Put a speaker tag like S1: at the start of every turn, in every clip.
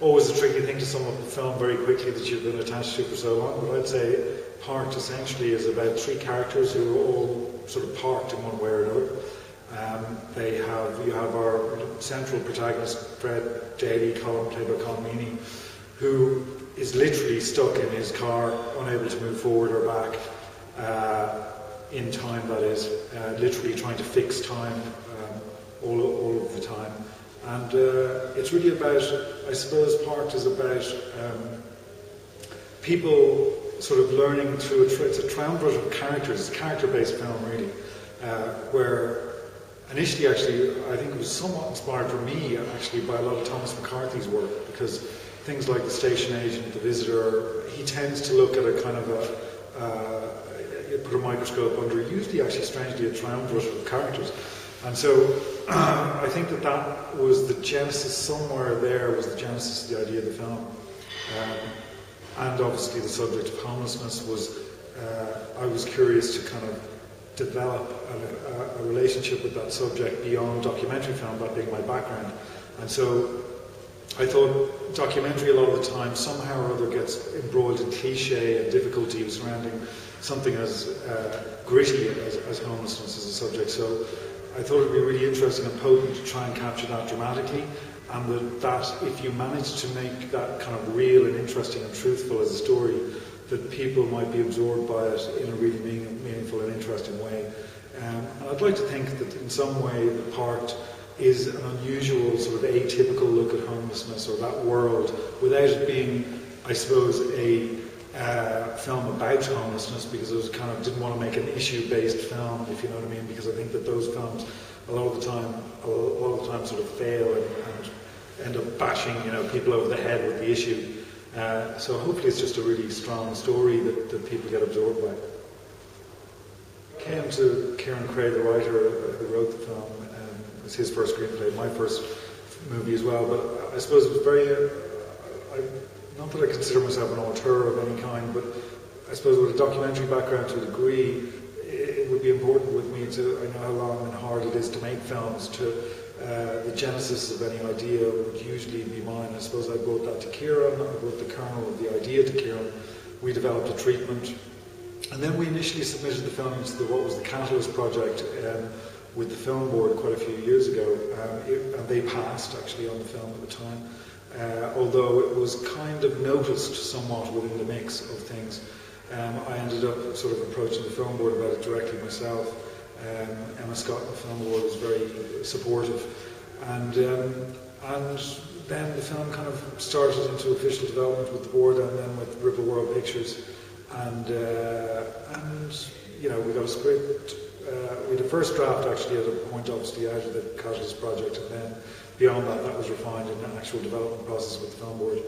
S1: always a tricky thing to sum up a film very quickly that you've been attached to for so long, but I'd say Parked essentially is about three characters who are all sort of parked in one way or another. You have our central protagonist, Fred Daly, Colin, played by Colin Meaney, who is literally stuck in his car, unable to move forward or back in time, that is, literally trying to fix time all of the time. And it's really about, I suppose, Parked is about people sort of learning through it's a triumvirate of characters, it's a character-based film really, where initially actually I think it was somewhat inspired for me actually by a lot of Thomas McCarthy's work, because things like The Station Agent, The Visitor, he tends to look at a kind of put a microscope under, usually actually strangely a triumvirate of characters. And so I think that was the genesis, somewhere there was the genesis of the idea of the film. And obviously the subject of homelessness was, I was curious to kind of develop a relationship with that subject beyond documentary film, that being my background. And so I thought documentary a lot of the time somehow or other gets embroiled in cliche and difficulty surrounding something as gritty as homelessness as a subject. So I thought it would be really interesting and potent to try and capture that dramatically, and that if you manage to make that kind of real and interesting and truthful as a story, that people might be absorbed by it in a really meaningful and interesting way. And I'd like to think that in some way the Parked is an unusual sort of atypical look at homelessness or that world, without it being, I suppose, a film about homelessness, because I was kind of didn't want to make an issue-based film, if you know what I mean, because I think that those films a lot of the time sort of fail and end up bashing people over the head with the issue. So hopefully it's just a really strong story that people get absorbed by. Came to Kieran Craig, the writer who wrote the film. It was his first screenplay, my first movie as well. But I suppose it was very, not that I consider myself an auteur of any kind, but I suppose with a documentary background to a degree, it would be important with me to, I know how long and hard it is to make films, the genesis of any idea would usually be mine. I suppose I brought that to Kieran, I brought the kernel of the idea to Kieran, we developed a treatment, and then we initially submitted the film to what was the Catalyst project with the film board quite a few years ago, and they passed actually on the film at the time, although it was kind of noticed somewhat within the mix of things. I ended up sort of approaching the film board about it directly myself. Emma Scott and the film board was very supportive, and then the film kind of started into official development with the board and then with Ripple World Pictures, and we got a script. We had a first draft actually at a point obviously out of the Catalyst project, and then beyond that was refined in an actual development process with the film board.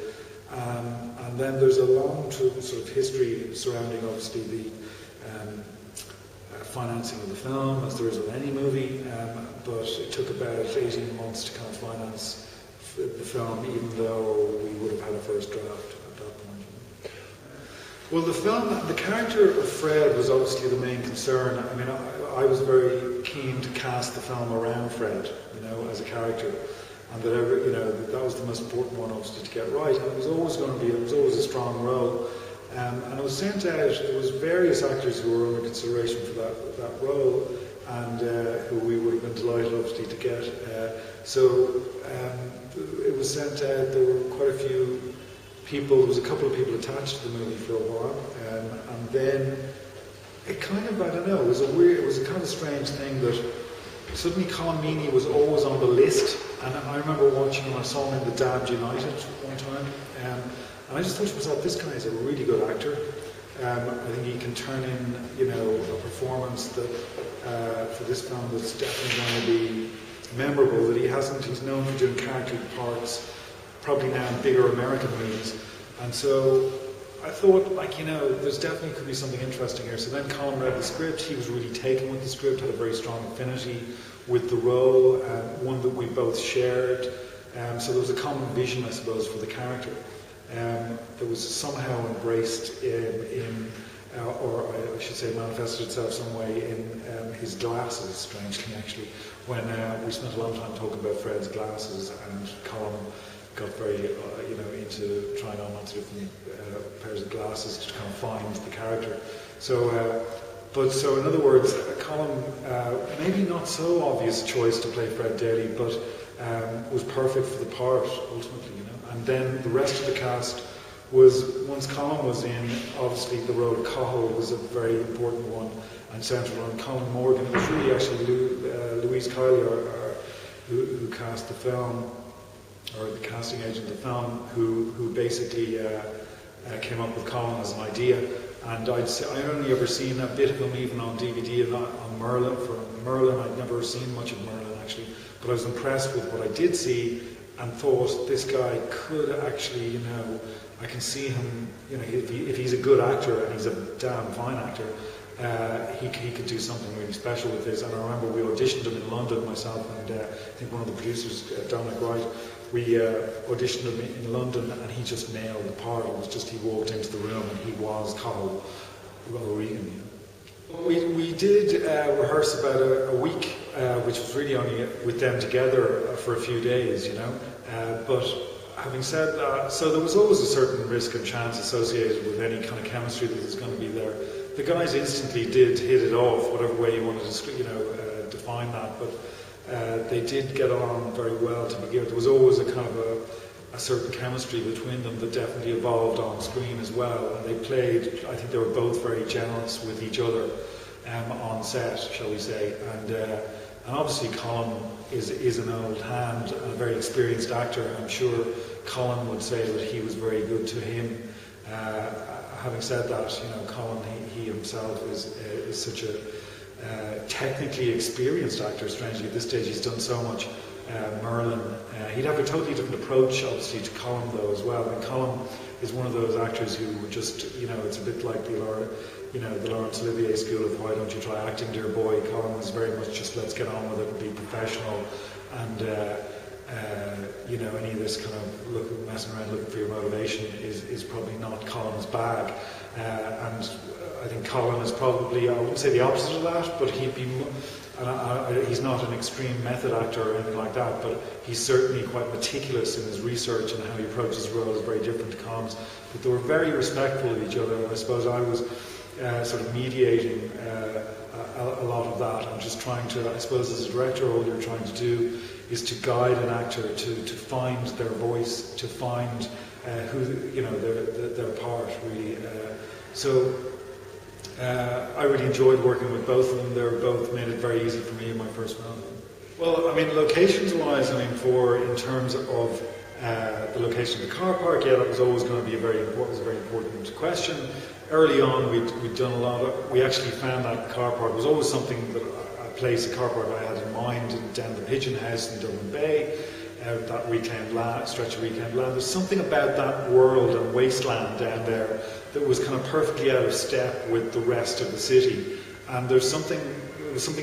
S1: And then there's a long sort of history surrounding obviously the financing of the film, as there is with any movie, but it took about 18 months to kind of finance the film, even though we would have had a first draft at that point. Well, the character of Fred was obviously the main concern. I mean, I was very keen to cast the film around Fred, as a character, and that was the most important one, obviously, to get right. And it was always a strong role. And it was sent out, there was various actors who were under consideration for that role, and who we would have been delighted obviously to get. So it was sent out, there were quite a few people, there was a couple of people attached to the movie for a while, and then it kind of, I don't know, it was a kind of strange thing that suddenly Colin Meaney was always on the list, and I remember watching him, I saw him in The Damned United one time, and I just thought to myself, this guy is a really good actor. I think he can turn in, a performance that for this film that's definitely going to be memorable. That he's known for doing character parts, probably now in bigger American movies. And so I thought, there's definitely could be something interesting here. So then Colin read the script. He was really taken with the script, had a very strong affinity with the role, one that we both shared. So there was a common vision, I suppose, for the character. That was somehow embraced or I should say manifested itself some way in his glasses, strangely actually, when we spent a long time talking about Fred's glasses, and got very into trying on lots of different pairs of glasses to kind of find the character. So in other words, Colin, maybe not so obvious choice to play Fred Daly, but was perfect for the part ultimately, And then the rest of the cast was, once Colin was in, obviously the role of Cahill was a very important one and central, and Colin Morgan. It was really actually Louise Kiley, who cast the film, or the casting agent of the film, who basically came up with Colin as an idea. And I'd only ever seen a bit of him even on DVD and on Merlin. For Merlin, I'd never seen much of Merlin actually, but I was impressed with what I did see and thought this guy could actually, I can see him, if he's a good actor, and he's a damn fine actor, he could do something really special with this. And I remember we auditioned him in London, myself and I think one of the producers, Darragh Byrne, we auditioned him in London, and he just nailed the part. It was just, he walked into the room and he was Cahill O'Regan. We did rehearse about a week, which was really only with them together for a few days, but having said that, so there was always a certain risk and chance associated with any kind of chemistry that was going to be there. The guys instantly did hit it off, whatever way you wanted to define that, but they did get on very well to begin with. There was always a kind of a certain chemistry between them that definitely evolved on screen as well. And they played, I think they were both very generous with each other on set, shall we say. And obviously Colin is an old hand and a very experienced actor. I'm sure Colin would say that he was very good to him. Having said that, Colin, he himself is such a technically experienced actor. Strangely, at this stage, he's done so much. Merlin, he'd have a totally different approach, obviously, to Colin though as well. And Colin is one of those actors who would just, it's a bit like the Laurence Olivier school of why don't you try acting, dear boy. Colin was very much just let's get on with it and be professional, and any of this kind of messing around looking for your motivation is probably not Colin's bag. And I think Colin is probably, I wouldn't say the opposite of that, but he'd be, he's not an extreme method actor or anything like that, but he's certainly quite meticulous in his research, and how he approaches the role is very different to Colin's. But they were very respectful of each other, and I suppose I was sort of mediating a lot of that, and just trying to, I suppose as a director, all you're trying to do is to guide an actor to find their voice, to find who, their part really. I really enjoyed working with both of them. They both made it very easy for me in my first film. Well, I mean, locations-wise, in terms of the location of the car park, yeah, that was always going to be a very important question. Early on, we'd done a lot of. We actually found that car park was always something that a car park I had in mind down the Pigeon House in Dublin Bay. That stretch of reclaimed land. There's something about that world and wasteland down there that was kind of perfectly out of step with the rest of the city. And there was something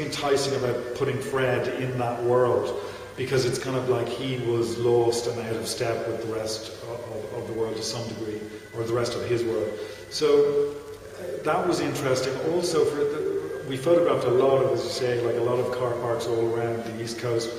S1: enticing about putting Fred in that world, because it's kind of like he was lost and out of step with the rest of the world to some degree, or the rest of his world. So that was interesting. Also, we photographed a lot of, as you say, like a lot of car parks all around the East Coast,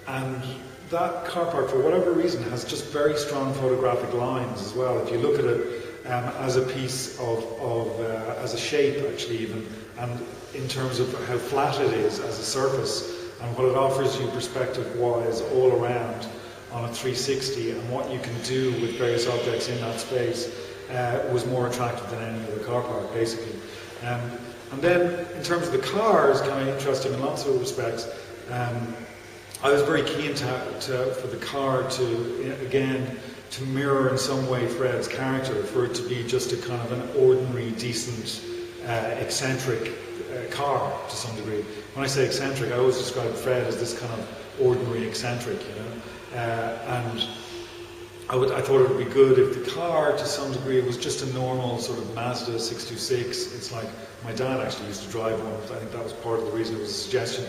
S1: and that car park, for whatever reason, has just very strong photographic lines as well. If you look at it as a piece as a shape, actually, even, and in terms of how flat it is as a surface, and what it offers you perspective-wise all around on a 360, and what you can do with various objects in that space, was more attractive than any other car park, basically. And then, in terms of the cars, kind of interesting in lots of respects. I was very keen for the car to mirror in some way Fred's character, for it to be just a kind of an ordinary, decent, eccentric car to some degree. When I say eccentric, I always describe Fred as this kind of ordinary eccentric, and I thought it would be good if the car, to some degree, was just a normal sort of Mazda 626. It's like, my dad actually used to drive one. I think that was part of the reason it was a suggestion.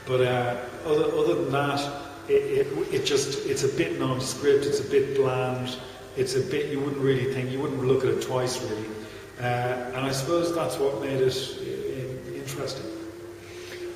S1: But other than that, it's a bit nondescript, it's a bit bland, it's a bit, you wouldn't look at it twice really. And I suppose that's what made it interesting.